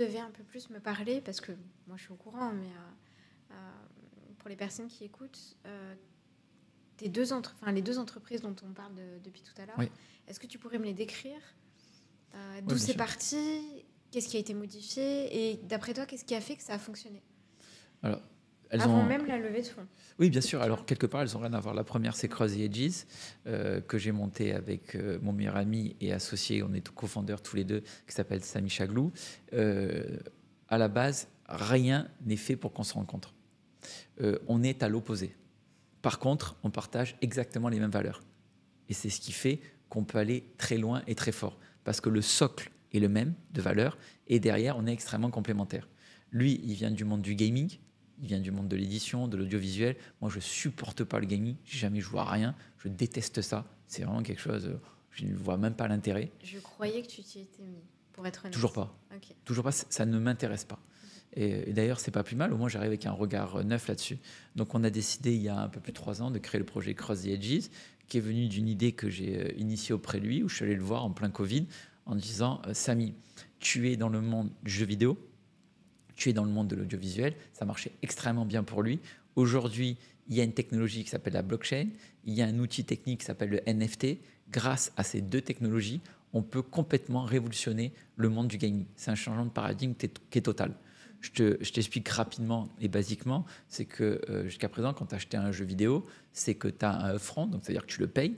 devais un peu plus me parler, parce que moi je suis au courant, mais pour les personnes qui écoutent, les deux entreprises dont on parle depuis tout à l'heure, Oui. est-ce que tu pourrais me les décrire? D'où Oui, bien c'est sûr. parti? Qu'est-ce qui a été modifié? Et d'après toi, qu'est-ce qui a fait que ça a fonctionné? Alors, elles Avant ont... même la levée de fonds. Oui, bien sûr. Tu Alors, vois. quelque part, elles n'ont rien à voir. La première, c'est Cross the Edges, que j'ai monté avec mon meilleur ami et associé. On est cofondeurs tous les deux, qui s'appelle Sami Chaglou. À la base, rien n'est fait pour qu'on se rencontre. On est à l'opposé. Par contre, on partage exactement les mêmes valeurs. Et c'est ce qui fait qu'on peut aller très loin et très fort. Parce que le socle est le même de valeurs, et derrière, on est extrêmement complémentaires. Lui, il vient du monde du gaming, il vient du monde de l'édition, de l'audiovisuel. Moi, je ne supporte pas le gaming, j'ai jamais joué à rien, je déteste ça. C'est vraiment quelque chose, je ne vois même pas l'intérêt. Je croyais que tu t'y étais mis, pour être honnête. Toujours pas. Okay. Toujours pas, ça ne m'intéresse pas. Et d'ailleurs, c'est pas plus mal, au moins j'arrive avec un regard neuf là-dessus. Donc on a décidé il y a un peu plus de 3 ans de créer le projet Cross the Edges, qui est venu d'une idée que j'ai initiée auprès de lui, où je suis allé le voir en plein Covid, en disant Sami, tu es dans le monde du jeu vidéo, tu es dans le monde de l'audiovisuel, ça marchait extrêmement bien pour lui. Aujourd'hui, il y a une technologie qui s'appelle la blockchain, il y a un outil technique qui s'appelle le NFT. Grâce à ces deux technologies, on peut complètement révolutionner le monde du gaming. C'est un changement de paradigme qui est total. Je t'explique rapidement et basiquement, c'est que jusqu'à présent, quand tu achetais un jeu vidéo, c'est que tu as un upfront, donc c'est-à-dire que tu le payes,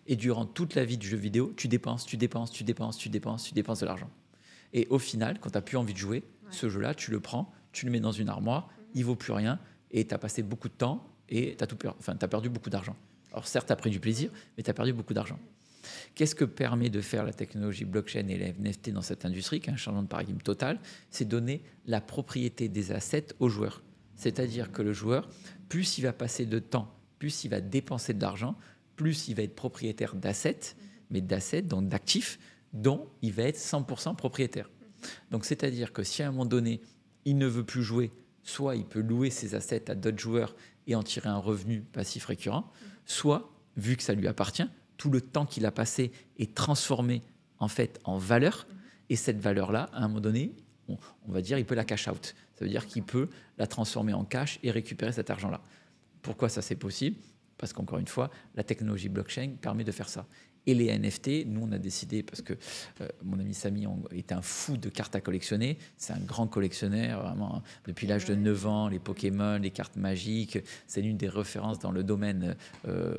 et durant toute la vie du jeu vidéo, tu dépenses de l'argent. Et au final, quand tu n'as plus envie de jouer, ce jeu-là, tu le prends, tu le mets dans une armoire, il ne vaut plus rien, et tu as passé beaucoup de temps, et tu as perdu beaucoup d'argent. Alors certes, tu as pris du plaisir, mais tu as perdu beaucoup d'argent. Qu'est-ce que permet de faire la technologie blockchain et les NFT dans cette industrie, qui est un changement de paradigme total? C'est donner la propriété des assets aux joueurs. C'est-à-dire que le joueur, plus il va passer de temps, plus il va dépenser de l'argent, plus il va être propriétaire d'assets, mais d'assets, donc d'actifs, dont il va être 100% propriétaire. Donc c'est-à-dire que si à un moment donné, il ne veut plus jouer, soit il peut louer ses assets à d'autres joueurs et en tirer un revenu passif récurrent, soit, vu que ça lui appartient, tout le temps qu'il a passé est transformé en fait en valeur, et cette valeur-là, à un moment donné, on va dire, il peut la cash out. Ça veut dire qu'il peut la transformer en cash et récupérer cet argent-là. Pourquoi ça c'est possible? Parce qu'encore une fois, la technologie blockchain permet de faire ça. Et les NFT, nous on a décidé, parce que mon ami Sami était un fou de cartes à collectionner, c'est un grand collectionneur, vraiment, depuis l'âge de 9 ans, les Pokémon, les cartes magiques, c'est l'une des références dans le domaine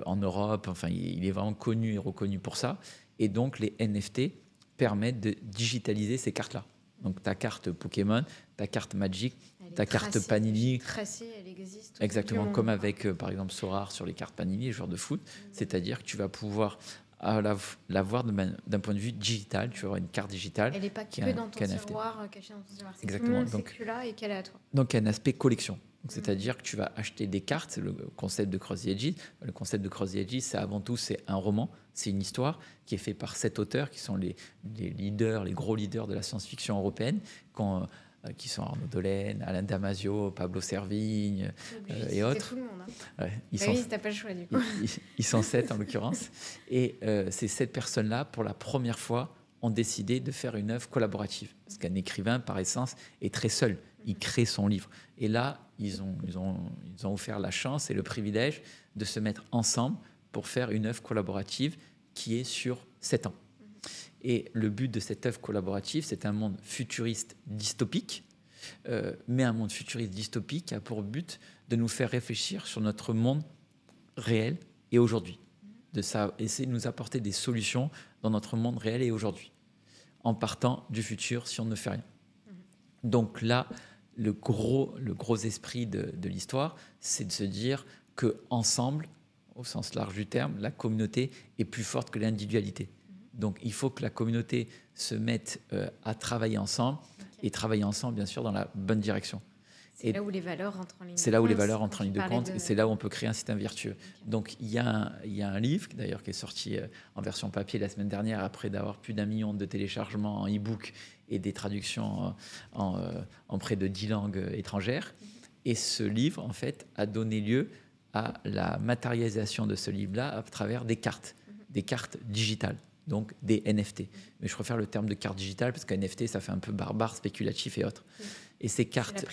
en Europe, enfin il est vraiment connu et reconnu pour ça. Et donc les NFT permettent de digitaliser ces cartes-là. Donc ta carte Pokémon, ta carte Magic, ta carte Panini. Tracée, elle existe. Exactement, comme avec par exemple Sorare sur les cartes Panini, les joueurs de foot. C'est-à-dire que tu vas pouvoir la voir d'un point de vue digital. Tu auras une carte digitale. Elle n'est pas que dans ton tiroir, cachée dans ton tiroir. Exactement. Donc, c'est que là et qu'elle est à toi. Donc il y a un aspect collection. C'est-à-dire que tu vas acheter des cartes, c'est le concept de Cross the Edges. Le concept de Cross the Edges, c'est avant tout, c'est un roman, c'est une histoire qui est faite par 7 auteurs qui sont les leaders, les gros leaders de la science-fiction européenne, qui sont Arnaud Dolaine, Alain Damasio, Pablo Servigne et autres. Tout le monde. Hein. Ouais, oui, t'as pas le choix du coup. Ils sont 7 en l'occurrence. Et ces 7 personnes-là, pour la première fois, ont décidé de faire une œuvre collaborative. Parce qu'un écrivain, par essence, est très seul. Il crée son livre. Et là, ils ont offert la chance et le privilège de se mettre ensemble pour faire une œuvre collaborative qui est sur 7 ans. Et le but de cette œuvre collaborative, c'est un monde futuriste dystopique, mais un monde futuriste dystopique qui a pour but de nous faire réfléchir sur notre monde réel et aujourd'hui. Essayer de nous apporter des solutions dans notre monde réel et aujourd'hui, en partant du futur si on ne fait rien. Donc là, le gros esprit de l'histoire, c'est de se dire qu'ensemble, au sens large du terme, la communauté est plus forte que l'individualité. Donc il faut que la communauté se mette à travailler ensemble, et travailler ensemble, bien sûr, dans la bonne direction. C'est là où les valeurs entrent en ligne de compte. C'est là où les valeurs entrent en ligne de compte, et c'est là où on peut créer un système vertueux. Okay. Donc il y a un livre, d'ailleurs, qui est sorti en version papier la semaine dernière, après d'avoir plus d'1 million de téléchargements en e-book et des traductions en près de 10 langues étrangères. Et ce livre, en fait, a donné lieu à la matérialisation de ce livre-là à travers des cartes digitales. donc des NFT. Mais je préfère le terme de carte digitale parce que NFT, ça fait un peu barbare, spéculatif et autres. Et ces cartes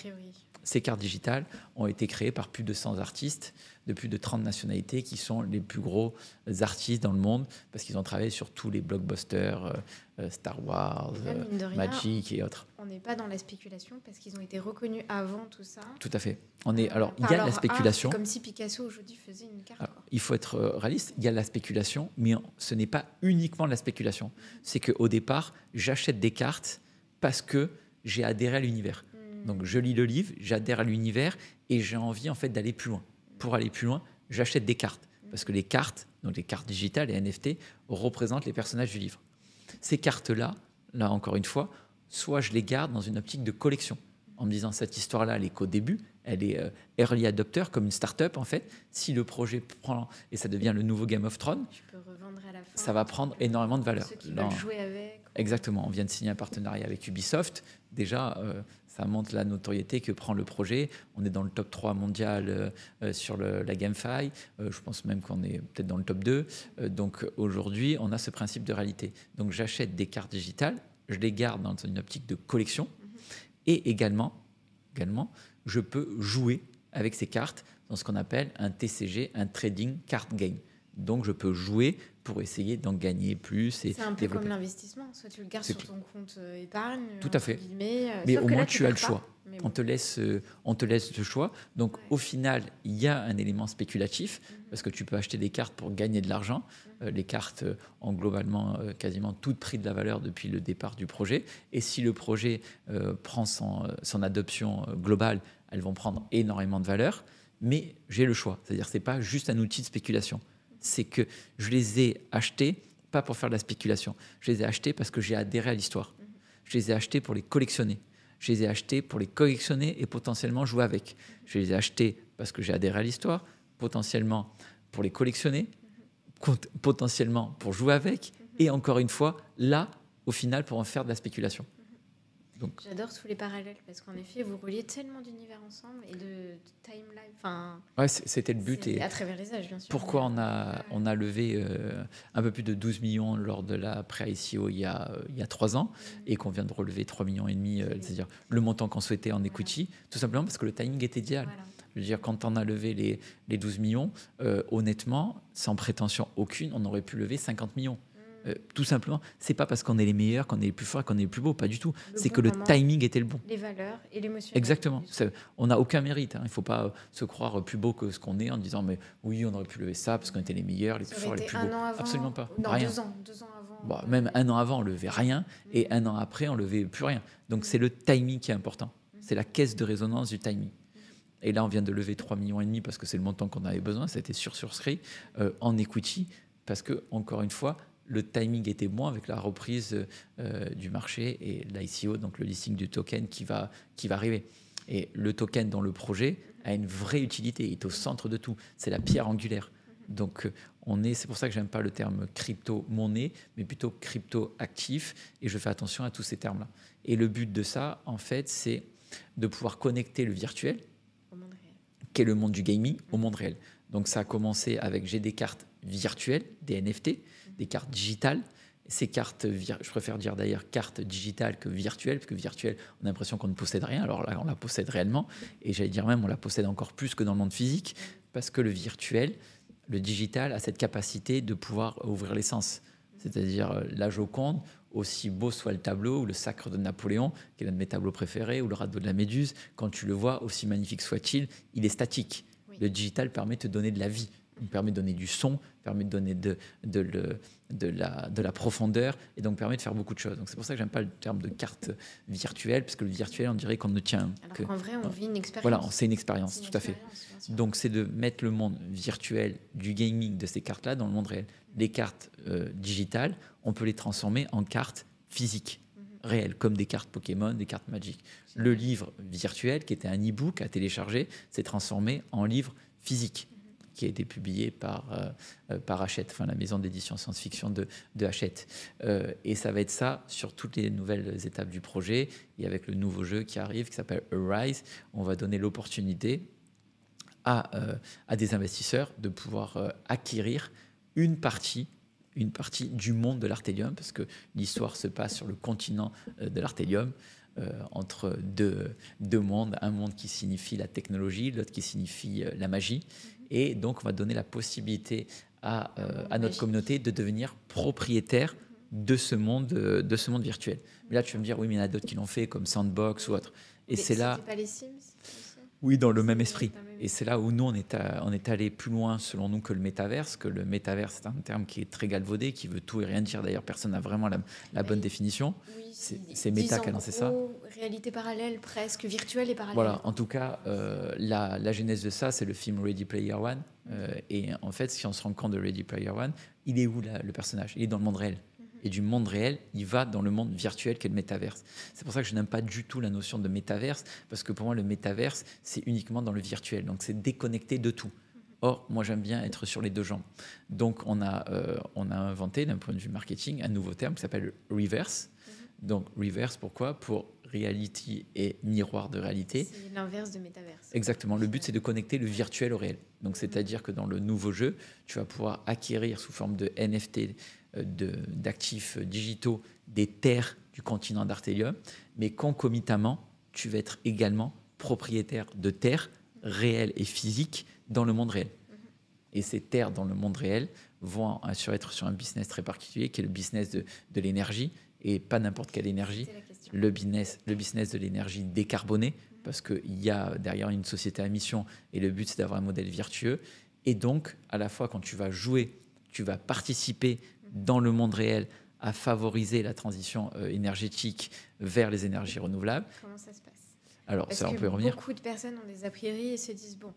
digitales ont été créées par plus de 100 artistes de plus de 30 nationalités qui sont les plus gros artistes dans le monde parce qu'ils ont travaillé sur tous les blockbusters, Star Wars, Magic et autres. On n'est pas dans la spéculation parce qu'ils ont été reconnus avant tout ça. Tout à fait. Alors, il y a la spéculation. C'est comme si Picasso aujourd'hui faisait une carte. Alors, il faut être réaliste. Il y a la spéculation, mais ce n'est pas uniquement la spéculation. C'est qu'au départ, j'achète des cartes parce que j'ai adhéré à l'univers. Donc, je lis le livre, j'adhère à l'univers et j'ai envie en fait d'aller plus loin. Pour aller plus loin, j'achète des cartes parce que les cartes, donc les cartes digitales, les NFT, représentent les personnages du livre. Ces cartes-là, là encore une fois, soit je les garde dans une optique de collection, en me disant cette histoire-là, elle est qu'au début, elle est early adopter, comme une start-up en fait. Si le projet prend et ça devient le nouveau Game of Thrones, tu peux revendre à la fin, ça va prendre énormément de valeur. Ceux qui veulent jouer avec. Exactement, on vient de signer un partenariat avec Ubisoft. Déjà, ça montre la notoriété que prend le projet. On est dans le top 3 mondial sur la GameFi. Je pense même qu'on est peut-être dans le top 2. Donc aujourd'hui, on a ce principe de réalité. Donc j'achète des cartes digitales, je les garde dans une optique de collection. Et également, je peux jouer avec ces cartes dans ce qu'on appelle un TCG, un Trading Card Game. Donc je peux jouer pour essayer d'en gagner plus. C'est un peu comme l'investissement. Soit tu le gardes sur ton compte épargne. Tout à fait. Mais au moins tu as le choix. Bon. On te laisse le choix. Donc au final, il y a un élément spéculatif parce que tu peux acheter des cartes pour gagner de l'argent. Les cartes ont globalement quasiment toutes pris de la valeur depuis le départ du projet. Et si le projet prend son adoption globale, elles vont prendre énormément de valeur. Mais j'ai le choix. C'est-à-dire que ce n'est pas juste un outil de spéculation. C'est que je les ai achetés, pas pour faire de la spéculation. Je les ai achetés parce que j'ai adhéré à l'histoire. Je les ai achetés pour les collectionner. Je les ai achetés pour les collectionner et potentiellement jouer avec. Je les ai achetés parce que j'ai adhéré à l'histoire, potentiellement pour les collectionner, potentiellement pour jouer avec, et encore une fois, là, au final, pour en faire de la spéculation. Donc... J'adore tous les parallèles parce qu'en effet, vous reliez tellement d'univers ensemble et de timeline. Enfin, ouais, c'était le but. Et à travers les âges, bien sûr. Pourquoi on a levé un peu plus de 12 millions lors de la pré-ICO il y a 3 ans et qu'on vient de relever 3,5 millions, c'est-à-dire le montant qu'on souhaitait en equity, tout simplement parce que le timing était idéal. Voilà. Je veux dire, quand on a levé les 12 millions, honnêtement, sans prétention aucune, on aurait pu lever 50 millions. Tout simplement, c'est pas parce qu'on est les meilleurs, qu'on est les plus forts, qu'on est les plus beaux, pas du tout. C'est que le timing était le bon. Les valeurs et l'émotion. Exactement. On n'a aucun mérite. Il ne faut pas se croire plus beau que ce qu'on est en disant mais oui, on aurait pu lever ça parce qu'on était les meilleurs, les plus forts, les plus beaux. Absolument pas. Non, rien. 2 ans avant. Bon, même 1 an avant, on levait rien et 1 an après, on levait plus rien. Donc c'est le timing qui est important. C'est la caisse de résonance du timing. Et là, on vient de lever 3,5 millions parce que c'est le montant qu'on avait besoin. Ça a été surscrit en equity parce que encore une fois, le timing était bon avec la reprise du marché et l'ICO, donc le listing du token qui va arriver. Et le token dans le projet a une vraie utilité, il est au centre de tout. C'est la pierre angulaire. Donc c'est pour ça que j'aime pas le terme crypto-monnaie, mais plutôt crypto-actif. Et je fais attention à tous ces termes-là. Et le but de ça, en fait, c'est de pouvoir connecter le virtuel, qui est le monde du gaming, au monde réel. Donc ça a commencé avec j'ai des cartes virtuelles, des NFT, des cartes digitales. Ces cartes, je préfère dire d'ailleurs cartes digitales que virtuelles, parce que virtuelles, on a l'impression qu'on ne possède rien. Alors là, on la possède réellement. Et j'allais dire même, on la possède encore plus que dans le monde physique, parce que le virtuel, le digital, a cette capacité de pouvoir ouvrir les sens. C'est-à-dire la Joconde, aussi beau soit le tableau, ou le Sacre de Napoléon, qui est l'un de mes tableaux préférés, ou le radeau de la Méduse, quand tu le vois, aussi magnifique soit-il, il est statique. Oui. Le digital permet de te donner de la vie. Il permet de donner du son, permet de donner de la profondeur et donc permet de faire beaucoup de choses. Donc c'est pour ça que j'aime pas le terme de carte virtuelle, parce que le virtuel, on dirait qu'on ne tient alors qu'en vrai, on vit une expérience. Voilà, c'est une expérience, tout à fait. Donc c'est de mettre le monde virtuel du gaming de ces cartes-là dans le monde réel. Les cartes digitales, on peut les transformer en cartes physiques, réelles, comme des cartes Pokémon, des cartes Magic. Le livre virtuel, qui était un e-book à télécharger, s'est transformé en livre physique, qui a été publié par Hachette, enfin la maison d'édition science-fiction de Hachette. Et ça va être ça sur toutes les nouvelles étapes du projet. Et avec le nouveau jeu qui arrive, qui s'appelle Arise, on va donner l'opportunité à des investisseurs de pouvoir acquérir une partie une partie du monde de l'artélium, parce que l'histoire se passe sur le continent de l'artélium, entre deux mondes, un monde qui signifie la technologie, l'autre qui signifie la magie. Et donc, on va donner la possibilité à notre communauté de devenir propriétaire de ce monde virtuel. Mais là, tu vas me dire, oui, mais il y en a d'autres qui l'ont fait, comme Sandbox ou autre. Et c'est là... C'était pas les Sims aussi. Oui, dans le même esprit. Et c'est là où nous, on est allé plus loin, selon nous, que le métaverse. Que le métaverse, c'est un terme qui est très galvaudé, qui veut tout et rien dire. D'ailleurs, personne n'a vraiment la bonne définition. Oui, c'est Meta qui a lancé ça. Réalité parallèle, presque virtuelle et parallèle. Voilà, en tout cas, la genèse de ça, c'est le film Ready Player One. Et en fait, si on se rend compte de Ready Player One, il est où le personnage? Il est dans le monde réel. Et du monde réel, il va dans le monde virtuel qu'est le métaverse. C'est pour ça que je n'aime pas du tout la notion de métaverse, parce que pour moi, le métaverse, c'est uniquement dans le virtuel. Donc, c'est déconnecté de tout. Or, moi, j'aime bien être sur les deux jambes. Donc, on a inventé, d'un point de vue marketing, un nouveau terme qui s'appelle reverse. Donc, reverse, pourquoi? Pour reality et miroir de réalité. C'est l'inverse de métaverse. Exactement. Le but, c'est de connecter le virtuel au réel. Donc, c'est-à-dire que dans le nouveau jeu, tu vas pouvoir acquérir sous forme de NFT, d'actifs digitaux, des terres du continent d'Artélium, mais concomitamment, tu vas être également propriétaire de terres réelles et physiques dans le monde réel. Et ces terres dans le monde réel vont être sur un business très particulier, qui est le business de l'énergie, et pas n'importe quelle énergie, le business de l'énergie décarbonée, parce qu'il y a derrière une société à mission, et le but, c'est d'avoir un modèle vertueux. Et donc, à la fois, quand tu vas jouer, tu vas participer dans le monde réel à favoriser la transition énergétique vers les énergies renouvelables. Comment ça se passe? Alors, parce ça, on que peut revenir. Beaucoup de personnes ont des a priori et se disent, bon,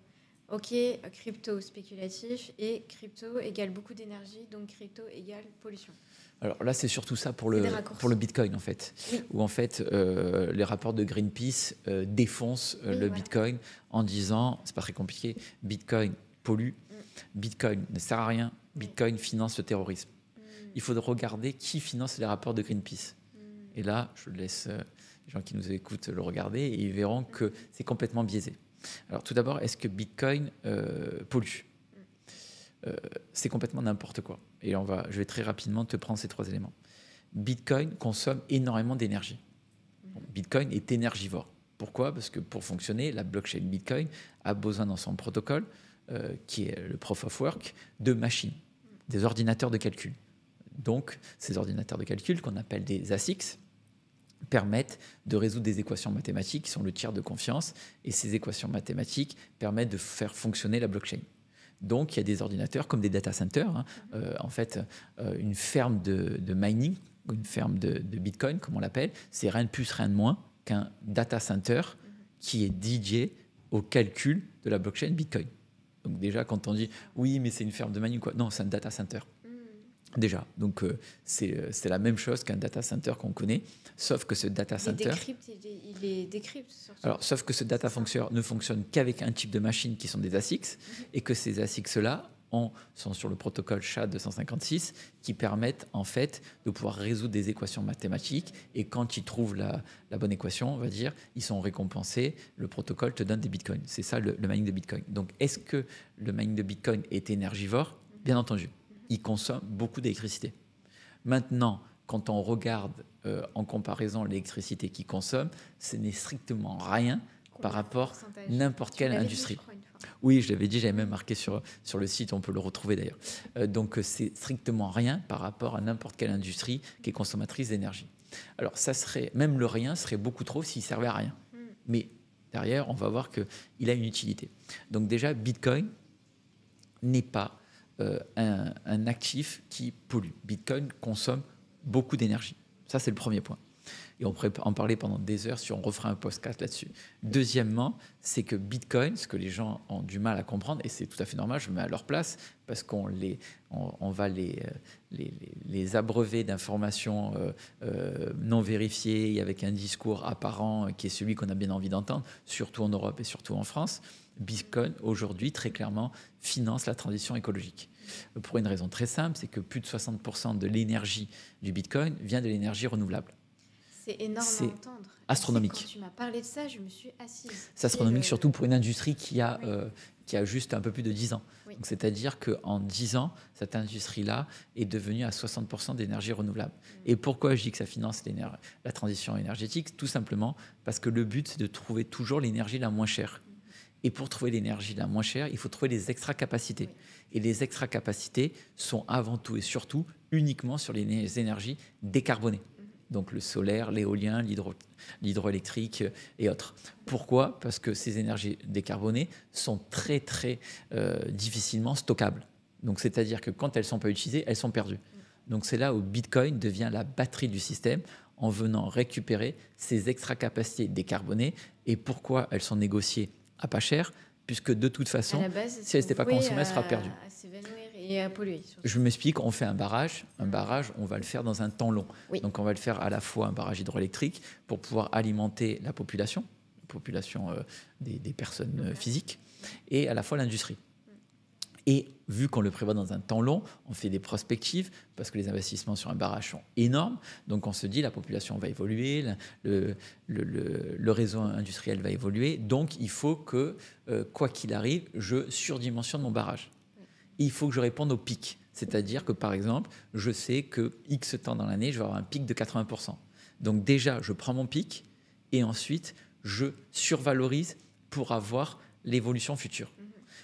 ok, crypto spéculatif et crypto égale beaucoup d'énergie, donc crypto égale pollution. Alors là, c'est surtout ça pour le Bitcoin, en fait. Oui. Où, en fait, les rapports de Greenpeace défoncent le Bitcoin en disant, c'est pas très compliqué, Bitcoin pollue, Bitcoin ne sert à rien, Bitcoin finance le terrorisme. Il faut regarder qui finance les rapports de Greenpeace. Et là, je laisse les gens qui nous écoutent le regarder et ils verront que c'est complètement biaisé. Alors tout d'abord, est-ce que Bitcoin pollue? C'est complètement n'importe quoi. Et je vais très rapidement te prendre ces trois éléments. Bitcoin consomme énormément d'énergie. Bitcoin est énergivore. Pourquoi? Parce que pour fonctionner, la blockchain Bitcoin a besoin dans son protocole, qui est le Proof of Work, de machines, des ordinateurs de calcul. Donc, ces ordinateurs de calcul, qu'on appelle des ASICs, permettent de résoudre des équations mathématiques qui sont le tiers de confiance. Et ces équations mathématiques permettent de faire fonctionner la blockchain. Donc, il y a des ordinateurs comme des data centers. En fait, une ferme de mining, une ferme de Bitcoin, comme on l'appelle, c'est rien de plus, rien de moins qu'un data center qui est dédié au calcul de la blockchain Bitcoin. Donc déjà, quand on dit « oui, mais c'est une ferme de mining », quoi. Non, c'est un data center. Déjà, donc c'est la même chose qu'un data center qu'on connaît, sauf que ce data center... Il est décrypte surtout. Alors, sauf que ce data center ne fonctionne qu'avec un type de machine qui sont des ASICs, et que ces ASICs-là sont sur le protocole SHA-256 qui permettent en fait de pouvoir résoudre des équations mathématiques, et quand ils trouvent la bonne équation, on va dire, ils sont récompensés, le protocole te donne des bitcoins. C'est ça le mining de Bitcoin. Donc, est-ce que le mining de Bitcoin est énergivore? Bien entendu. Il consomme beaucoup d'électricité. Maintenant, quand on regarde en comparaison l'électricité qu'il consomme, ce n'est strictement rien par rapport à n'importe quelle industrie. Oui, je l'avais dit, j'avais même marqué sur le site, on peut le retrouver d'ailleurs. Donc, c'est strictement rien par rapport à n'importe quelle industrie qui est consommatrice d'énergie. Alors, ça serait, même le rien serait beaucoup trop s'il ne servait à rien. Mais derrière, on va voir qu'il a une utilité. Donc déjà, Bitcoin n'est pas un actif qui pollue. Bitcoin consomme beaucoup d'énergie. Ça, c'est le premier point. Et on pourrait en parler pendant des heures si on referait un podcast là-dessus. Deuxièmement, c'est que Bitcoin, ce que les gens ont du mal à comprendre, et c'est tout à fait normal, je me mets à leur place, parce qu'on va les abreuver d'informations non vérifiées et avec un discours apparent qui est celui qu'on a bien envie d'entendre, surtout en Europe et surtout en France. Bitcoin, aujourd'hui, très clairement, finance la transition écologique. Pour une raison très simple, c'est que plus de 60% de l'énergie du Bitcoin vient de l'énergie renouvelable. C'est énorme à entendre. Astronomique. Quand tu m'as parlé de ça, je me suis assise. C'est astronomique, surtout pour une industrie qui a qui a juste un peu plus de 10 ans. Oui. Donc, c'est-à-dire qu'en 10 ans, cette industrie-là est devenue à 60% d'énergie renouvelable. Et pourquoi je dis que ça finance la transition énergétique? Tout simplement parce que le but, c'est de trouver toujours l'énergie la moins chère. Et pour trouver l'énergie la moins chère, il faut trouver les extra-capacités. Et les extra-capacités sont avant tout et surtout uniquement sur les énergies décarbonées. Donc le solaire, l'éolien, l'hydroélectrique et autres. Pourquoi? Parce que ces énergies décarbonées sont très très difficilement stockables. Donc c'est-à-dire que quand elles ne sont pas utilisées, elles sont perdues. Donc c'est là où Bitcoin devient la batterie du système en venant récupérer ces extra-capacités décarbonées. Et pourquoi elles sont négociées à pas cher? Puisque de toute façon, si elle n'était pas consommée, elle sera perdue. À s'évanouir et à polluer. Surtout. Je m'explique, on fait un barrage. Un barrage, on va le faire dans un temps long. Oui. Donc on va le faire à la fois un barrage hydroélectrique pour pouvoir alimenter la population des personnes physiques, et à la fois l'industrie. Et vu qu'on le prévoit dans un temps long, on fait des prospectives parce que les investissements sur un barrage sont énormes. Donc on se dit la population va évoluer, le réseau industriel va évoluer. Donc il faut que, quoi qu'il arrive, je surdimensionne mon barrage. Il faut que je réponde au pic. C'est-à-dire que, par exemple, je sais que X temps dans l'année, je vais avoir un pic de 80%. Donc déjà, je prends mon pic et ensuite, je survalorise pour avoir l'évolution future.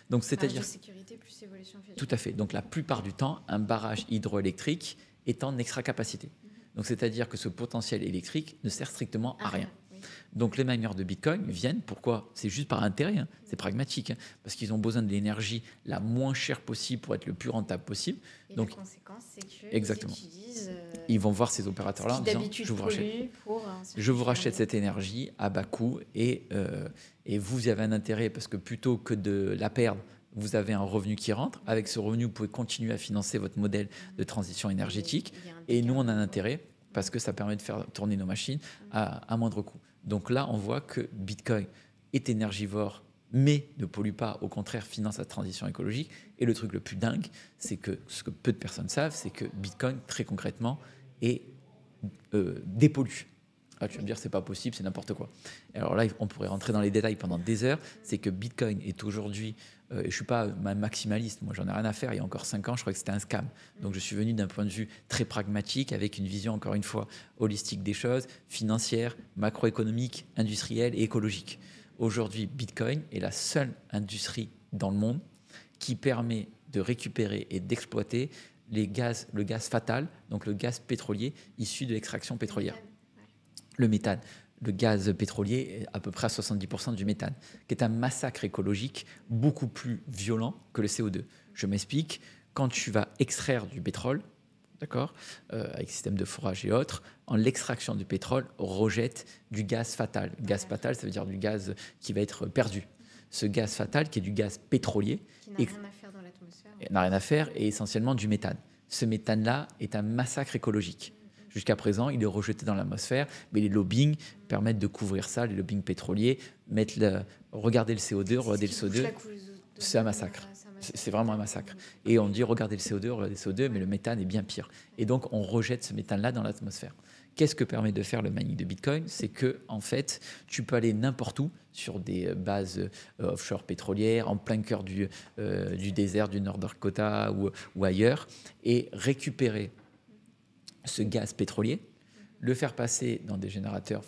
Donc, c'est-à-dire sécurité plus évolution future. Tout à fait. Donc la plupart du temps, un barrage hydroélectrique est en extra capacité. Donc c'est-à-dire que ce potentiel électrique ne sert strictement à rien. Donc les mineurs de Bitcoin viennent, pourquoi? C'est juste par intérêt, hein. C'est pragmatique, hein, parce qu'ils ont besoin de l'énergie la moins chère possible pour être le plus rentable possible. Et donc la conséquence, c'est qu'ils exactement. utilisent Ils vont voir ces opérateurs-là en disant je vous rachète cette énergie à bas coût et vous avez un intérêt parce que plutôt que de la perdre, vous avez un revenu qui rentre. Avec ce revenu, vous pouvez continuer à financer votre modèle de transition énergétique. Et nous, on a un intérêt parce que ça permet de faire tourner nos machines à moindre coût. Donc là, on voit que Bitcoin est énergivore, mais ne pollue pas, au contraire, finance la transition écologique. Et le truc le plus dingue, c'est que ce que peu de personnes savent, c'est que Bitcoin, très concrètement, dépollue. Ah, tu vas me dire, c'est pas possible, c'est n'importe quoi. Alors là, on pourrait rentrer dans les détails pendant des heures. C'est que Bitcoin est aujourd'hui, et je ne suis pas maximaliste, moi j'en ai rien à faire. Il y a encore 5 ans, je crois que c'était un scam. Donc je suis venu d'un point de vue très pragmatique, avec une vision, encore une fois, holistique des choses, financière, macroéconomique, industrielle et écologique. Aujourd'hui, Bitcoin est la seule industrie dans le monde qui permet de récupérer et d'exploiter le gaz fatal, donc le gaz pétrolier issu de l'extraction pétrolière. Le méthane, le gaz pétrolier est à peu près à 70% du méthane, qui est un massacre écologique beaucoup plus violent que le CO2. Je m'explique, quand tu vas extraire du pétrole, d'accord, avec système de forage et autres, en l'extraction du pétrole, rejette du gaz fatal. Le gaz fatal, ça veut dire du gaz qui va être perdu. Ce gaz fatal, qui est du gaz pétrolier, qui n'a rien à faire dans l'atmosphère. N'a rien à faire, et essentiellement du méthane. Ce méthane-là est un massacre écologique. Jusqu'à présent, il est rejeté dans l'atmosphère, mais les lobbying permettent de couvrir ça, les lobbying pétroliers, regarder le CO2, regarder le CO2, c'est un massacre. C'est vraiment un massacre. Et on dit, regardez le CO2, regardez le CO2, mais le méthane est bien pire. Et donc, on rejette ce méthane-là dans l'atmosphère. Qu'est-ce que permet de faire le mining de Bitcoin? C'est que, en fait, tu peux aller n'importe où sur des bases offshore pétrolières, en plein cœur du désert du North Dakota ou ailleurs, et récupérer ce gaz pétrolier, le faire passer dans des générateurs,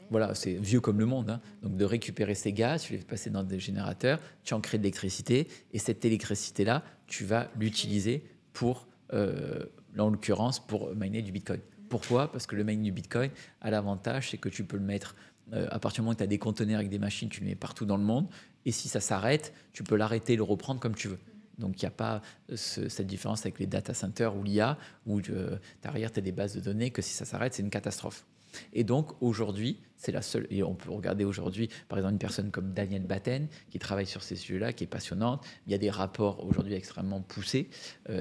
voilà, c'est vieux comme le monde, hein. Donc de récupérer ces gaz, tu les fais passer dans des générateurs, tu en crées de l'électricité, et cette électricité-là, tu vas l'utiliser pour, en l'occurrence, pour miner du Bitcoin. Pourquoi? Parce que le mining du Bitcoin a l'avantage, c'est que tu peux le mettre, à partir du moment où tu as des conteneurs avec des machines, tu le mets partout dans le monde, et si ça s'arrête, tu peux l'arrêter et le reprendre comme tu veux. Donc, il n'y a pas cette différence avec les data centers ou l'IA, où derrière, tu as des bases de données que si ça s'arrête, c'est une catastrophe. Et donc, aujourd'hui, c'est la seule... Et on peut regarder aujourd'hui, par exemple, une personne comme Daniel Batten, qui travaille sur ces sujets-là, qui est passionnante. Il y a des rapports aujourd'hui extrêmement poussés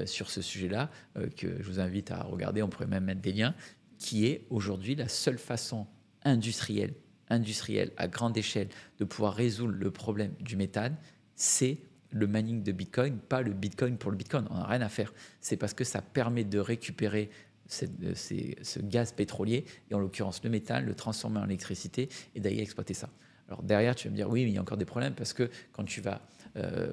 sur ce sujet-là, que je vous invite à regarder. On pourrait même mettre des liens, qui est aujourd'hui la seule façon industrielle à grande échelle de pouvoir résoudre le problème du méthane, c'est le mining de Bitcoin, pas le Bitcoin pour le Bitcoin. On n'a rien à faire. C'est parce que ça permet de récupérer ce gaz pétrolier, et en l'occurrence le méthane, le transformer en électricité et d'aller exploiter ça. Alors derrière, tu vas me dire, oui, mais il y a encore des problèmes parce que quand tu vas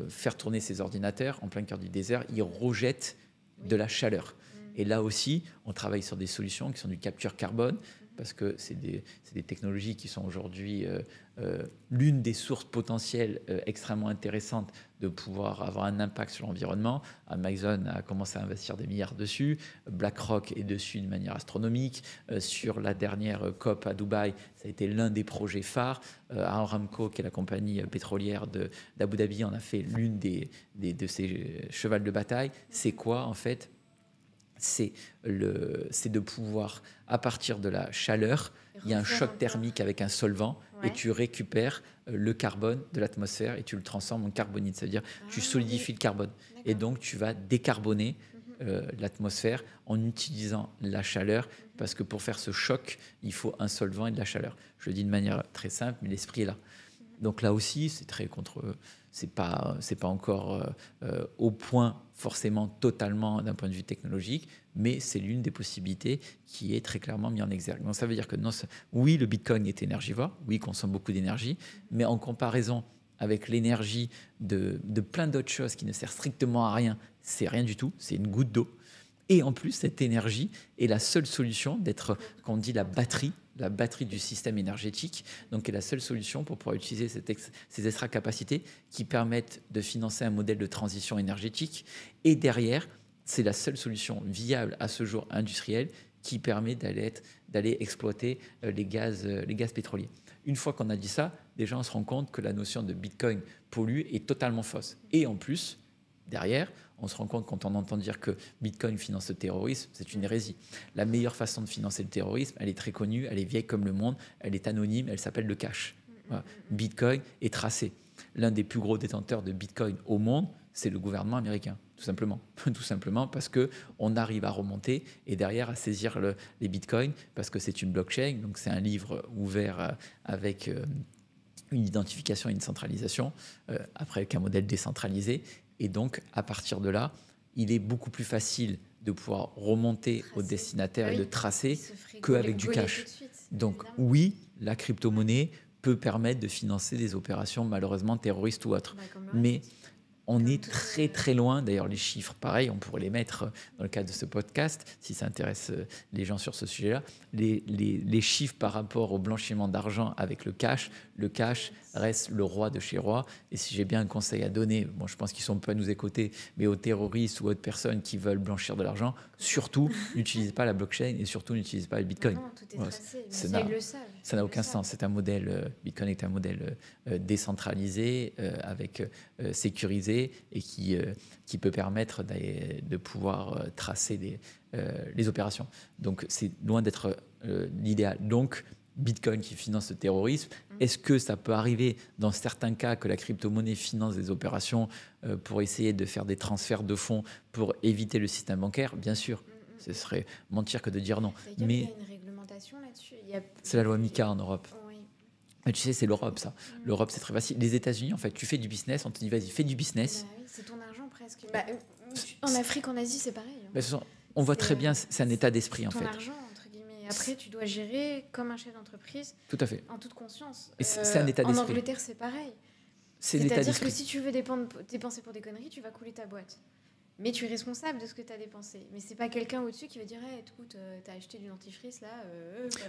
faire tourner ces ordinateurs en plein cœur du désert, ils rejettent de la chaleur. Et là aussi, on travaille sur des solutions qui sont du capture carbone, parce que c'est des technologies qui sont aujourd'hui l'une des sources potentielles extrêmement intéressantes de pouvoir avoir un impact sur l'environnement. Amazon a commencé à investir des milliards dessus, BlackRock est dessus de manière astronomique. Sur la dernière COP à Dubaï, ça a été l'un des projets phares. Aramco, qui est la compagnie pétrolière d'Abu Dhabi, en a fait l'une de ses chevals de bataille. C'est quoi en fait ? C'est de pouvoir, à partir de la chaleur, il y a un choc thermique avec un solvant, et tu récupères le carbone de l'atmosphère et tu le transformes en carbonite. C'est-à-dire tu solidifies le carbone. Et donc tu vas décarboner l'atmosphère en utilisant la chaleur, parce que pour faire ce choc, il faut un solvant et de la chaleur. Je le dis de manière très simple, mais l'esprit est là. Donc là aussi, c'est pas encore au point forcément totalement d'un point de vue technologique, mais c'est l'une des possibilités qui est très clairement mise en exergue. Donc ça veut dire que non, oui, le Bitcoin est énergivore, oui, il consomme beaucoup d'énergie, mais en comparaison avec l'énergie de plein d'autres choses qui ne servent strictement à rien, c'est rien du tout, c'est une goutte d'eau. Et en plus, cette énergie est la seule solution d'être, quand on dit la batterie du système énergétique, donc est la seule solution pour pouvoir utiliser ces extra capacités qui permettent de financer un modèle de transition énergétique. Et derrière, c'est la seule solution viable à ce jour industrielle qui permet d'aller exploiter les gaz pétroliers. Une fois qu'on a dit ça, déjà on se rend compte que la notion de Bitcoin pollue est totalement fausse. Et en plus, derrière, on se rend compte quand on entend dire que Bitcoin finance le terrorisme, c'est une hérésie. La meilleure façon de financer le terrorisme, elle est très connue, elle est vieille comme le monde, elle est anonyme, elle s'appelle le cash. Voilà. Bitcoin est tracé. L'un des plus gros détenteurs de Bitcoin au monde, c'est le gouvernement américain, tout simplement. Tout simplement parce qu'on arrive à remonter et derrière à saisir les Bitcoins, parce que c'est une blockchain, donc c'est un livre ouvert avec une identification et une centralisation, après avec un modèle décentralisé. Et donc, à partir de là, il est beaucoup plus facile de pouvoir remonter au destinataire et de tracer qu'avec du cash. Donc, oui, la crypto-monnaie peut permettre de financer des opérations malheureusement terroristes ou autres. Mais on est très très loin, d'ailleurs les chiffres, pareil, on pourrait les mettre dans le cadre de ce podcast, si ça intéresse les gens sur ce sujet-là, les chiffres par rapport au blanchiment d'argent avec le cash reste le roi de chez roi. Et si j'ai bien un conseil à donner, bon, je pense qu'ils ne sont pas à nous écouter, mais aux terroristes ou autres personnes qui veulent blanchir de l'argent, surtout n'utilisez pas la blockchain et surtout n'utilisez pas le Bitcoin. Non, tout est tracé, ils le savent. Ça n'a aucun sens. C'est un modèle, Bitcoin est un modèle décentralisé, sécurisé, et qui peut permettre de pouvoir tracer les opérations. Donc c'est loin d'être l'idéal. Donc Bitcoin qui finance le terrorisme, est-ce que ça peut arriver dans certains cas que la crypto-monnaie finance des opérations pour essayer de faire des transferts de fonds pour éviter le système bancaire? Bien sûr. Ce serait mentir que de dire non. Mais il y a une réglementation là-dessus. C'est la loi MiCA en Europe. Oui. Mais tu sais, c'est l'Europe, ça. L'Europe, c'est très facile. Les États-Unis, en fait, tu fais du business, on te dit, vas-y, fais du business. Bah oui, c'est ton argent presque. En Afrique, en Asie, c'est pareil. Mais on voit très bien, c'est un état d'esprit, en fait. Ton argent, entre guillemets. Après, tu dois gérer comme un chef d'entreprise. Tout à fait. En toute conscience. Et c'est un état d'esprit. En Angleterre, c'est pareil. C'est-à-dire que si tu veux dépenser pour des conneries, tu vas couler ta boîte. Mais tu es responsable de ce que tu as dépensé. Mais c'est pas quelqu'un au-dessus qui va dire hey, écoute, tu as acheté du dentifrice là.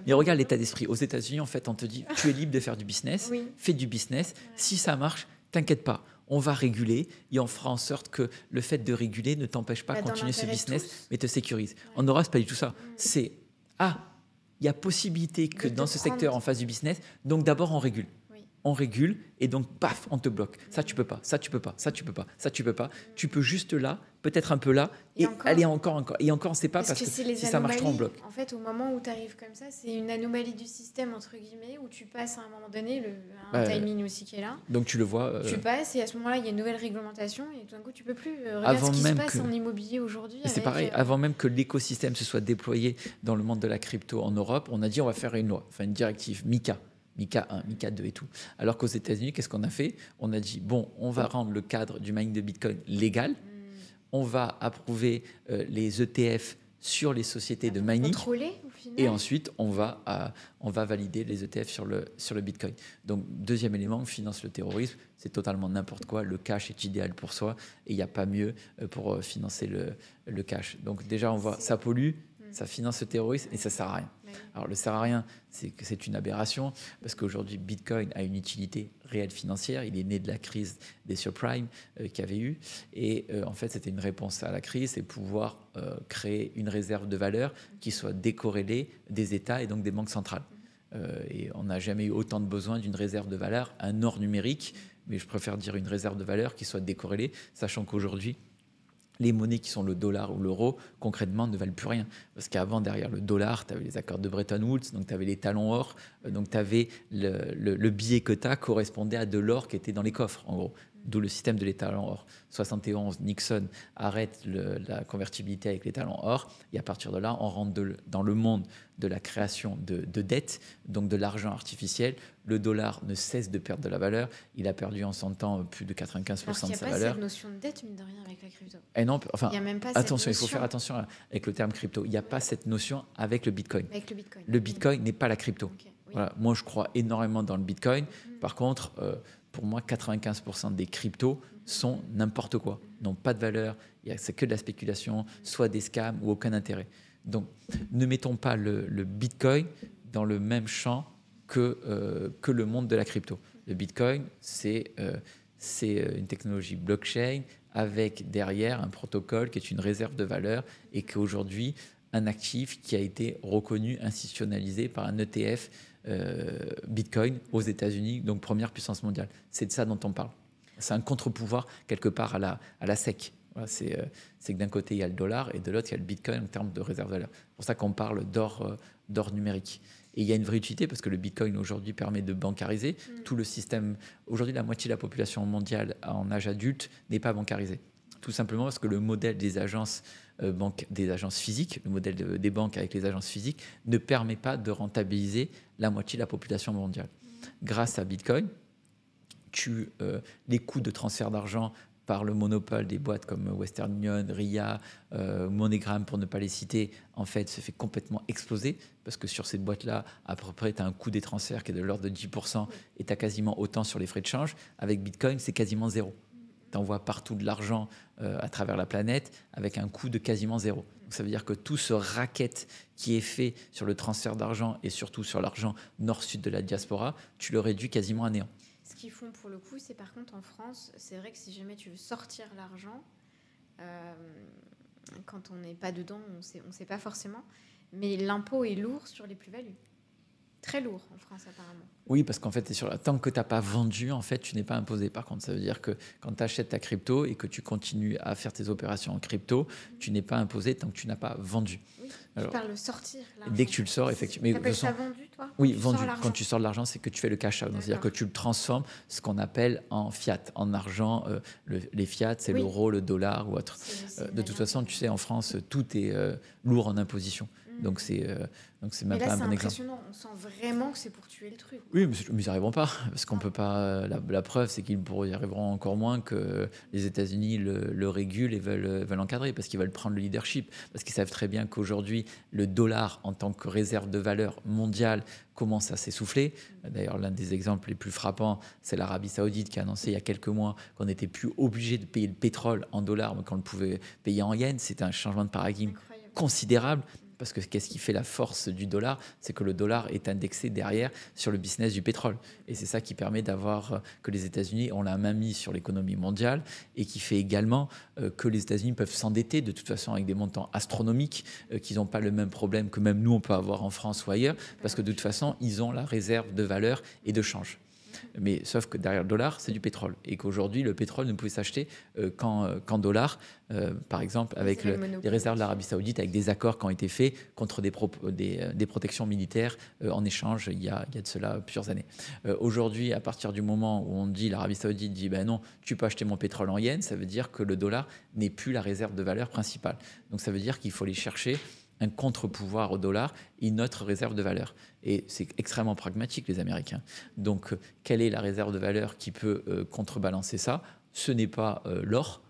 Mais regarde l'état d'esprit. Aux États-Unis, en fait, on te dit tu es libre de faire du business, fais du business. Ouais. Si ça marche, t'inquiète pas. On va réguler et on fera en sorte que le fait de réguler ne t'empêche pas de continuer ce business, mais te sécurise. Ouais. En Europe, c'est pas du tout ça. C'est il y a possibilité que dans ce secteur, on fasse du business. Donc d'abord, on régule. On régule et donc paf, on te bloque. Ça tu peux pas, ça tu peux pas, ça tu peux pas, ça tu peux pas. Tu peux juste là, peut-être un peu là et aller encore. Et encore, on sait pas parce que si ça marche trop, on bloque. En fait, au moment où tu arrives comme ça, c'est une anomalie du système entre guillemets où tu passes à un moment donné un timing aussi qui est là. Donc tu le vois. Tu passes et à ce moment-là, il y a une nouvelle réglementation et tout d'un coup, tu peux plus. Regarde ce qui se passe en immobilier aujourd'hui. C'est pareil. Avant même que l'écosystème se soit déployé dans le monde de la crypto en Europe, on a dit on va faire une loi, enfin une directive MiCA. MiCA 1, MiCA 2 et tout. Alors qu'aux États-Unis, qu'est-ce qu'on a fait? On a dit, bon, on va rendre le cadre du mining de Bitcoin légal, on va approuver les ETF sur les sociétés de mining. Contrôler, au final. Et ensuite, on va valider les ETF sur le Bitcoin. Donc, deuxième élément, on finance le terrorisme. C'est totalement n'importe quoi. Le cash est idéal pour soi et il n'y a pas mieux pour financer le cash. Donc, déjà, on voit, ça pollue, ça finance le terrorisme et ça ne sert à rien. Alors, le sert à rien, c'est que c'est une aberration parce qu'aujourd'hui, Bitcoin a une utilité réelle financière. Il est né de la crise des subprimes qu'il y avait eu. Et en fait, c'était une réponse à la crise, c'est pouvoir créer une réserve de valeur qui soit décorrélée des États et donc des banques centrales. Et on n'a jamais eu autant de besoin d'une réserve de valeur, un or numérique, mais je préfère dire une réserve de valeur qui soit décorrélée, sachant qu'aujourd'hui, les monnaies qui sont le dollar ou l'euro, concrètement, ne valent plus rien. Parce qu'avant, derrière le dollar, tu avais les accords de Bretton Woods, donc tu avais les talons or, donc tu avais le billet que tu as correspondait à de l'or qui était dans les coffres, en gros. D'où le système de l'étalon or. 71, Nixon arrête la convertibilité avec l'étalon or. Et à partir de là, on rentre dans le monde de la création de dettes, donc de l'argent artificiel. Le dollar ne cesse de perdre de la valeur. Il a perdu en son temps plus de 95% de sa valeur. Il n'y a pas cette notion de dette, mine de rien, avec la crypto. Et non, enfin, il y a même pas attention, il faut faire attention avec le terme crypto. Il n'y a pas cette notion avec le Bitcoin. Avec le Bitcoin. Le Bitcoin n'est pas la crypto. Okay, oui. Voilà. Moi, je crois énormément dans le Bitcoin. Par contre, pour moi, 95% des cryptos sont n'importe quoi, n'ont pas de valeur, c'est que de la spéculation, soit des scams ou aucun intérêt. Donc, ne mettons pas le Bitcoin dans le même champ que le monde de la crypto. Le Bitcoin, c'est une technologie blockchain avec derrière un protocole qui est une réserve de valeur et qu'aujourd'hui, un actif qui a été reconnu, institutionnalisé par un ETF Bitcoin aux États-Unis, donc première puissance mondiale. C'est de ça dont on parle. C'est un contre-pouvoir quelque part à la SEC. Voilà, c'est que d'un côté, il y a le dollar et de l'autre, il y a le Bitcoin en termes de réserve de valeur. C'est pour ça qu'on parle d'or numérique. Et il y a une vraie utilité parce que le Bitcoin aujourd'hui permet de bancariser tout le système. Aujourd'hui, la moitié de la population mondiale en âge adulte n'est pas bancarisée. Tout simplement parce que le modèle des agences physiques, le modèle des banques avec les agences physiques ne permet pas de rentabiliser la moitié de la population mondiale. Grâce à Bitcoin, les coûts de transfert d'argent par le monopole des boîtes comme Western Union, RIA, MoneyGram, pour ne pas les citer, en fait, se fait complètement exploser parce que sur ces boîtes-là, à peu près, tu as un coût des transferts qui est de l'ordre de 10% et tu as quasiment autant sur les frais de change. Avec Bitcoin, c'est quasiment zéro. Tu envoies partout de l'argent à travers la planète avec un coût de quasiment zéro. Donc ça veut dire que tout ce racket qui est fait sur le transfert d'argent et surtout sur l'argent nord-sud de la diaspora, tu le réduis quasiment à néant. Ce qu'ils font pour le coup, c'est par contre en France, c'est vrai que si jamais tu veux sortir l'argent, quand on n'est pas dedans, on sait pas forcément, mais l'impôt est lourd sur les plus-values. Très lourd en France apparemment. Oui, parce qu'en fait, tant que tu n'as pas vendu, en fait, tu n'es pas imposé. Par contre, ça veut dire que quand tu achètes ta crypto et que tu continues à faire tes opérations en crypto, tu n'es pas imposé tant que tu n'as pas vendu. Oui, alors, tu parles de sortir l'argent. Dès que tu le sors, effectivement. Tu appelles ça vendu, toi? Oui, vendu. Quand tu sors de l'argent, c'est que tu fais le cash out. C'est-à-dire que tu le transformes, ce qu'on appelle en fiat, en argent. Les fiat, c'est l'euro, le dollar ou autre. De toute façon, tu sais, en France, tout est lourd en imposition. Donc c'est même pas un bon exemple. C'est impressionnant, on sent vraiment que c'est pour tuer le truc. Oui, mais ils n'y arriveront pas, parce qu'on peut pas. La preuve, c'est qu'ils y arriveront encore moins que les États-Unis le régulent et veulent encadrer, parce qu'ils veulent prendre le leadership, parce qu'ils savent très bien qu'aujourd'hui, le dollar en tant que réserve de valeur mondiale commence à s'essouffler. D'ailleurs, l'un des exemples les plus frappants, c'est l'Arabie Saoudite qui a annoncé il y a quelques mois qu'on n'était plus obligé de payer le pétrole en dollars, mais qu'on le pouvait payer en yens. C'était un changement de paradigme considérable. Parce que qu'est-ce qui fait la force du dollar? C'est que le dollar est indexé derrière sur le business du pétrole. Et c'est ça qui permet que les États-Unis ont la main mise sur l'économie mondiale et qui fait également que les États-Unis peuvent s'endetter de toute façon avec des montants astronomiques, qu'ils n'ont pas le même problème que même nous on peut avoir en France ou ailleurs, parce que de toute façon, ils ont la réserve de valeur et de change. Mais sauf que derrière le dollar, c'est du pétrole. Et qu'aujourd'hui, le pétrole ne pouvait s'acheter qu'en dollars. Par exemple, avec les réserves de l'Arabie Saoudite, avec des accords qui ont été faits contre des protections militaires en échange il y a de cela plusieurs années. Aujourd'hui, à partir du moment où on dit, l'Arabie Saoudite dit, ben non, tu peux acheter mon pétrole en yens, ça veut dire que le dollar n'est plus la réserve de valeur principale. Donc ça veut dire qu'il faut aller chercher un contre-pouvoir au dollar et une autre réserve de valeur. Et c'est extrêmement pragmatique, les Américains. Donc, quelle est la réserve de valeur qui peut contrebalancer ça? Ce n'est pas l'or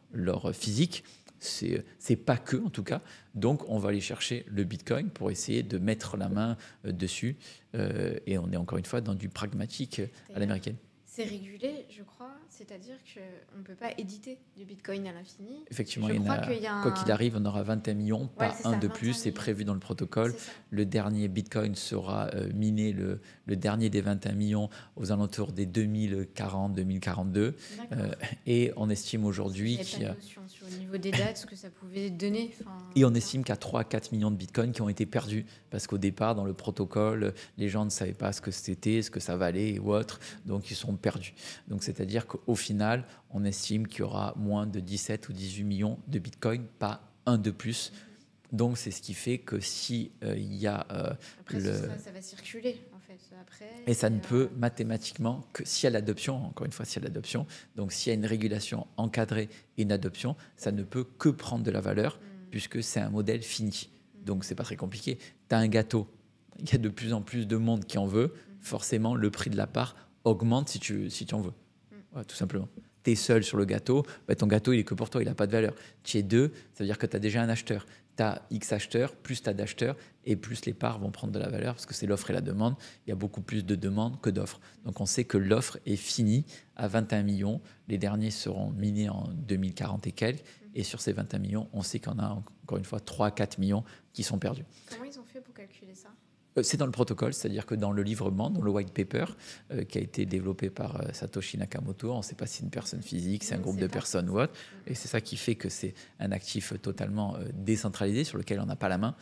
physique, c'est pas que, en tout cas. Donc, on va aller chercher le Bitcoin pour essayer de mettre la main dessus. Et on est encore une fois dans du pragmatique à l'américaine. C'est régulé, je crois, c'est-à-dire qu'on ne peut pas éditer du Bitcoin à l'infini. Effectivement, quoi qu'il arrive, on aura 21 millions, pas un de plus, c'est prévu dans le protocole. Le dernier Bitcoin sera miné, le dernier des 21 millions, aux alentours des 2040-2042. Et on estime aujourd'hui qu'il y a... sur le niveau des dates, ce que ça pouvait donner. Et on estime qu'il y a 3-4 millions de Bitcoins qui ont été perdus, parce qu'au départ, dans le protocole, les gens ne savaient pas ce que c'était, ce que ça valait ou autre, donc ils sont perdus. Donc c'est-à-dire qu'au final, on estime qu'il y aura moins de 17 ou 18 millions de Bitcoin, pas un de plus. Donc c'est ce qui fait que si il y a après, ça va circuler en fait. Après, et ça ne peut mathématiquement que s'il y a l'adoption. Encore une fois, s'il y a l'adoption. Donc s'il y a une régulation encadrée et une adoption, ça ne peut que prendre de la valeur puisque c'est un modèle fini. Donc c'est pas très compliqué. Tu as un gâteau, il y a de plus en plus de monde qui en veut. Forcément, le prix de la part augmente si tu en veux. Voilà, tout simplement. Tu es seul sur le gâteau, ton gâteau, il est que pour toi, il n'a pas de valeur. Tu es deux, ça veut dire que tu as déjà un acheteur. Tu as X acheteurs, plus tu as d'acheteurs, et plus les parts vont prendre de la valeur, parce que c'est l'offre et la demande. Il y a beaucoup plus de demandes que d'offres. Donc on sait que l'offre est finie à 21 millions. Les derniers seront minés en 2040 et quelques. Et sur ces 21 millions, on sait qu'il y en a, encore une fois, 3-4 millions qui sont perdus. Comment ils ont fait pour calculer ça ? C'est dans le protocole, c'est-à-dire que dans le livrement, dans le white paper, qui a été développé par Satoshi Nakamoto, on ne sait pas si c'est une personne physique, c'est un groupe de personnes ou autre, et c'est ça qui fait que c'est un actif totalement décentralisé sur lequel on n'a pas la main.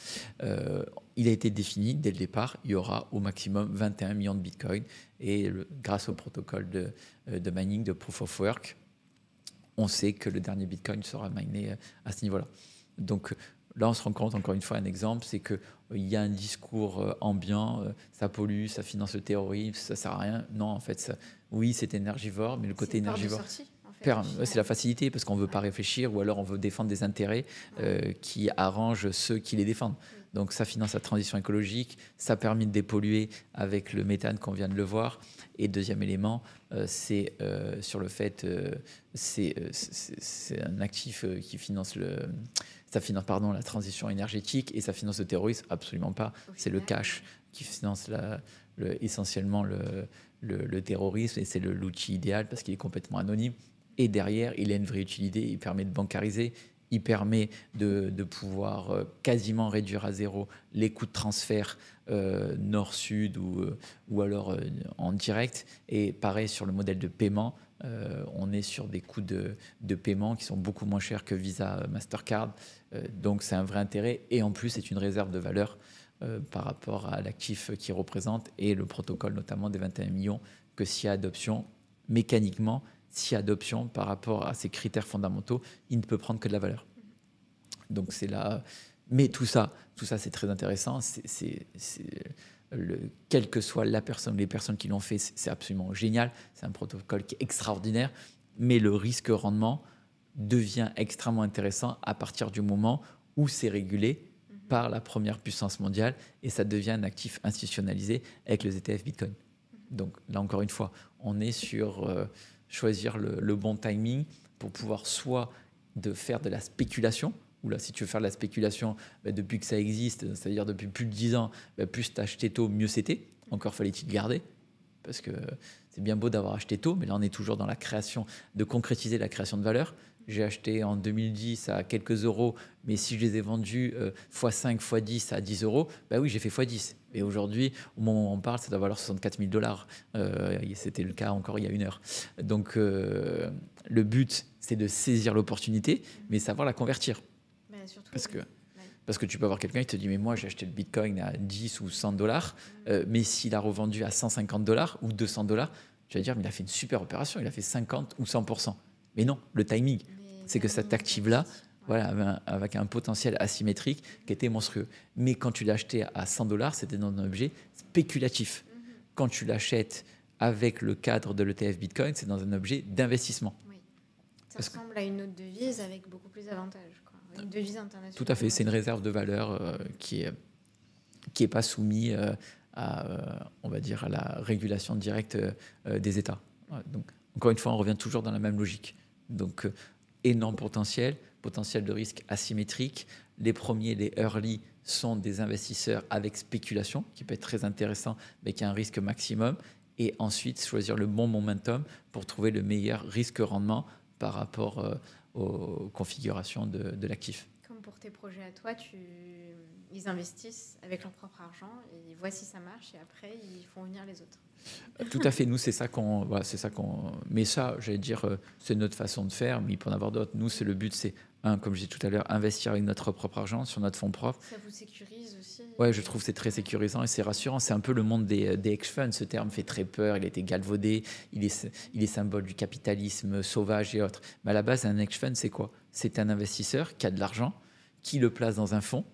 Il a été défini dès le départ, il y aura au maximum 21 millions de bitcoins, et grâce au protocole de mining, de proof of work, on sait que le dernier bitcoin sera miné à ce niveau-là. Donc là, on se rend compte, encore une fois, un exemple, c'est qu'il y a un discours ambiant, ça pollue, ça finance le terrorisme, ça ne sert à rien. Non, en fait, oui, c'est énergivore, mais le côté énergivore, c'est la facilité, parce qu'on ne veut pas réfléchir, ou alors on veut défendre des intérêts qui arrangent ceux qui les défendent. Donc ça finance la transition écologique, ça permet de dépolluer avec le méthane qu'on vient de le voir. Et deuxième élément, c'est sur le fait, c'est un actif qui finance ça finance la transition énergétique, et ça finance le terrorisme, absolument pas. C'est le cash qui finance essentiellement le terrorisme, et c'est l'outil idéal parce qu'il est complètement anonyme. Et derrière, il a une vraie utilité, il permet de bancariser, il permet de pouvoir quasiment réduire à zéro les coûts de transfert nord-sud ou alors en direct. Et pareil sur le modèle de paiement, on est sur des coûts de paiement qui sont beaucoup moins chers que Visa, Mastercard. Donc c'est un vrai intérêt, et en plus c'est une réserve de valeur par rapport à l'actif qu'il représente, et le protocole notamment des 21 millions, que s'il y a adoption, mécaniquement, s'il y a adoption par rapport à ces critères fondamentaux, il ne peut prendre que de la valeur. Donc c'est là. Mais tout ça c'est très intéressant. Quelle que soit la personne, les personnes qui l'ont fait, c'est absolument génial. C'est un protocole qui est extraordinaire. Mais le risque-rendement devient extrêmement intéressant à partir du moment où c'est régulé par la première puissance mondiale, et ça devient un actif institutionnalisé avec les ETF Bitcoin. Donc là, encore une fois, on est sur choisir le bon timing pour pouvoir soit de faire de la spéculation, ou là, si tu veux faire de la spéculation, depuis que ça existe, c'est-à-dire depuis plus de 10 ans, plus tu as acheté tôt, mieux c'était. Encore fallait-il le garder, parce que c'est bien beau d'avoir acheté tôt, mais là, on est toujours dans la création, de concrétiser la création de valeur. J'ai acheté en 2010 à quelques euros, mais si je les ai vendus x5, x10 à 10 euros, oui, j'ai fait x10. Et aujourd'hui, au moment où on parle, ça doit valoir 64 000 $. C'était le cas encore il y a une heure. Donc, le but, c'est de saisir l'opportunité, mais savoir la convertir. Parce que tu peux avoir quelqu'un qui te dit, mais moi, j'ai acheté le Bitcoin à 10 ou 100 $, mais s'il a revendu à 150 $ ou 200 $, tu vas dire, mais il a fait une super opération, il a fait 50 ou 100%. Mais non, le timing, c'est que cet actif-là, voilà, avec un potentiel asymétrique qui était monstrueux. Mais quand tu l'as acheté à 100 $, c'était dans un objet spéculatif. Quand tu l'achètes avec le cadre de l'ETF Bitcoin, c'est dans un objet d'investissement. Oui. Ça ressemble à une autre devise avec beaucoup plus d'avantages, quoi. Une devise internationale. Tout à fait, c'est une réserve de valeur qui est pas soumise on va dire, à la régulation directe des États. Donc, encore une fois, on revient toujours dans la même logique. Donc, énorme potentiel de risque asymétrique. Les premiers, les early, sont des investisseurs avec spéculation, qui peut être très intéressant, mais qui a un risque maximum. Et ensuite, choisir le bon momentum pour trouver le meilleur risque-rendement par rapport aux configurations de l'actif. Comme pour tes projets à toi, ils investissent avec leur propre argent, et ils voient si ça marche, et après, ils font venir les autres. Tout à fait, nous, c'est ça qu'on... Voilà, mais ça, j'allais dire, c'est notre façon de faire, mais il peut en avoir d'autres. Nous, le but, c'est, comme je disais tout à l'heure, investir avec notre propre argent, sur notre fonds propre. Ça vous sécurise aussi? Ouais, je trouve que c'est très sécurisant et c'est rassurant. C'est un peu le monde des hedge funds. Ce terme fait très peur, il a été galvaudé, il est symbole du capitalisme sauvage et autres. Mais à la base, un hedge fund, c'est quoi? C'est un investisseur qui a de l'argent, qui le place dans un fonds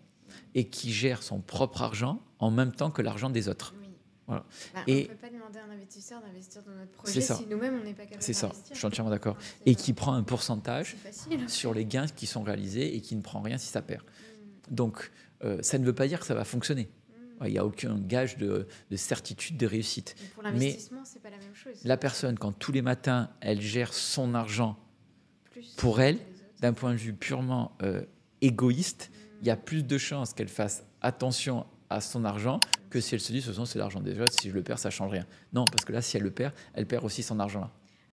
et qui gère son propre argent en même temps que l'argent des autres. Oui. Voilà. On ne peut pas demander à un investisseur d'investir dans notre projet si nous-mêmes, on n'est pas capable d'investir. C'est ça, je suis entièrement d'accord. Et qui prend un pourcentage sur les gains qui sont réalisés et qui ne prend rien si ça perd. Donc, ça ne veut pas dire que ça va fonctionner. Il n'y a aucun gage de certitude de réussite. Et pour l'investissement, ce n'est pas la même chose. La personne, quand tous les matins, elle gère son argent pour elle, d'un point de vue purement égoïste, il y a plus de chances qu'elle fasse attention à son argent que si elle se dit, c'est l'argent des autres, si je le perds, ça ne change rien. Non, parce que là, si elle le perd, elle perd aussi son argent là.